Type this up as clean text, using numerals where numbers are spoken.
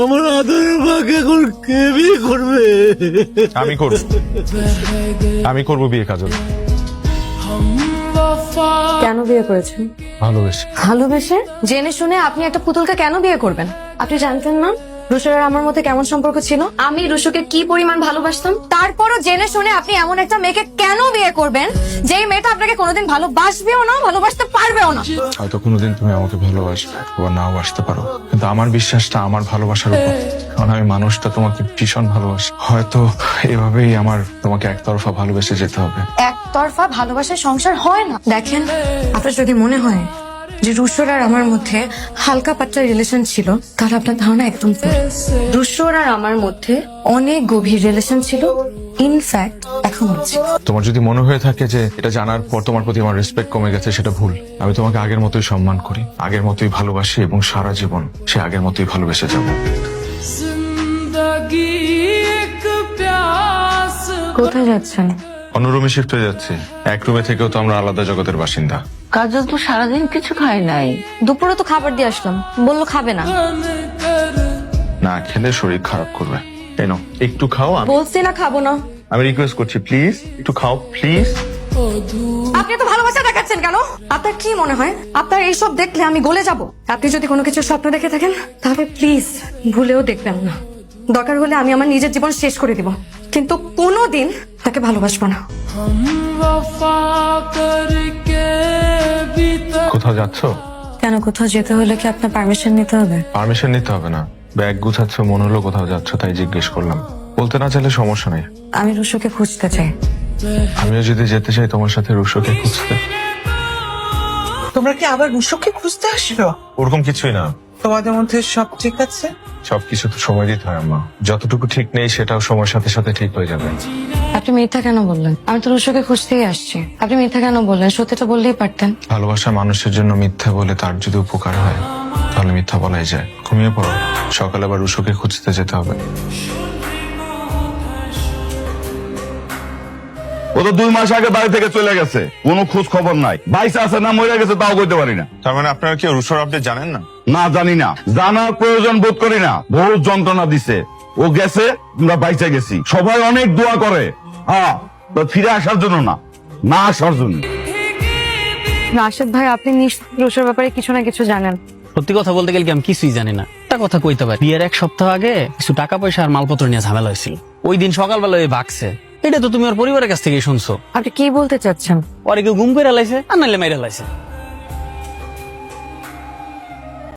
আমার আদরের মাকে এখন কে বিয়ে করবে? আমি করবো বিয়ে কাজল। কেন বিয়ে করেছেন? ভালোবেসে। ভালোবেসে? জেনে শুনে আপনি একটা পুতুলকে কেন বিয়ে করবেন? আপনি জানতেন না রুশোর আর আমার মধ্যে কেমন সম্পর্ক ছিল? আমি রুশোকে কি পরিমাণ ভালোবাসতাম? তারপরও জেনে শুনে আপনি এমন একটা মেয়েকে কেন বিয়ে করবেন যেই মেয়েটা আপনাকে কোনোদিন ভালোবাসবেও না, ভালোবাসতে পারবেও না? হয়তো কোনোদিন তুমি আমাকে ভালোবাসবে বা নাও বাসতে পারো, কিন্তু আমার বিশ্বাসটা আমার ভালোবাসার উপর, কারণ আমি মানুষটা তোমাকে ভীষণ ভালোবাসি। হয়তো এভাবেই আমার তোমাকে একতরফা ভালোবেসে যেতে হবে। একতরফা ভালোবাসার সংসার হয় না। দেখেন, আপনার যদি মনে হয় যে রুশোর আর আমার মধ্যে হালকা পাতলা রিলেশন ছিল, তাহলে আপনার ধারণা একদম ভুল। রুশোর আর আমার মধ্যে অনেক গভীর রিলেশন ছিল, ইনফ্যাক্ট এখন হচ্ছে। তোমার যদি মনে হয়ে থাকে যে এটা জানার পর তোমার প্রতি আমার রেসপেক্ট কমে গেছে, সেটা ভুল। আমি তোমাকে আগের মতোই সম্মান করি, আগের মতোই ভালোবাসি এবং সারা জীবন সে আগের মতোই ভালোবেসে যাব। কোথায় যাচ্ছেন? অন্য রুমে শিফট হয়ে যাচ্ছে। এক রুমে থেকেও তো আমরা আলাদা জগতের বাসিন্দা। কাজল তো সারাদিন কিছু খায় নাই। দুপুরে তো খাবার দিয়ে আসলাম, বললো খাবে না। না খেলে শরীর খারাপ করবে। এই নাও, একটু খাও। বলছি না খাবো না। আমি রিকোয়েস্ট করছি, প্লিজ একটু খাও, প্লিজ। আপনি তো ভালোবাসা দেখাচ্ছেন কেন? আপনার কি মনে হয় আপনার এইসব দেখলে আমি গলে যাব? আপনি যদি কোনো কিছু স্বপ্ন দেখে থাকেন তাহলে প্লিজ ভুলেও দেখবেন না। দরকার হলে আমি আমার নিজের জীবন শেষ করে দিব, কিন্তু কোনোদিন তাকে ভালোবাসবো না। কোথাও যাচ্ছো? কেন, কোথাও যেতে হলে কি আপনার পারমিশন নিতে হবে? পারমিশন নিতে হবে না, ব্যাগ গুছাচ্ছ মনে হলো কোথাও যাচ্ছ, তাই জিজ্ঞেস করলাম। বলতে না চাইলে সমস্যা নেই। আমি রুশোকে খুঁজতে চাই। আমিও যদি যেতে চাই তোমার সাথে রুশোকে খুঁজতে। তোমরা কি আবার রুশোকে খুঁজতে আসলো? ওরকম কিছুই না, তোমাদের মধ্যে সব ঠিক আছে? সবকিছু তো সময় দিতে হয় আম্মা। যতটুকু ঠিক নেই সেটাও সময়ের সাথে সাথে ঠিক হয়ে যাবে। আপনি মিথ্যা কেন বললেন? আমি তো রুশোকে খুঁজতেই আসছি। আপনি মিথ্যা কেন বললেন? সত্যিটা বললেই পারতেন। ভালোবাসা মানুষের জন্য মিথ্যা বলে তার যদি উপকার হয় তাহলে মিথ্যা বলাই যায়। ঘুমিয়ে পড়ো, সকালে আবার রুশোকে খুঁজতে যেতে হবে। ও তো 2 মাস আগে বাড়ি থেকে চলে গেছে, কোনো খোঁজ খবর নাই। বাইসে আছে না মরে গেছে তাও কইতে পারি না। তার মানে আপনারা কি রুশোর আপডেট জানেন না? না জানি না, জানার প্রয়োজন বোধ করি না। বহু যন্ত্রণা দিছে, ও গেছে, আমরা বাইচে গেছি। সবাই অনেক দোয়া করে, হ্যাঁ, তো ফিরে আসার জন্য না, না আসার জন্য। রাশেদ ভাই, আপনি নিশ্চয়ই রুশোর ব্যাপারে কিছু না কিছু জানেন। সত্যি কথা বলতে গেলে কি আমি কিছুই জানি না। একটা কথা কইতে পারি, বিয়ের 1 সপ্তাহ আগে কিছু টাকা পয়সা আর মালপত্র নিয়ে ঝামেলা হয়েছিল। ওই দিন সকালবেলা ওই ভাগছে। এটা তো তুমি ওর পরিবারের কাছ থেকে শুনছো। আপনি কি বলতে চাচ্ছেন? পরে কেউ গুম করে লাইছে আর নাইলে মাইরা লাইছে।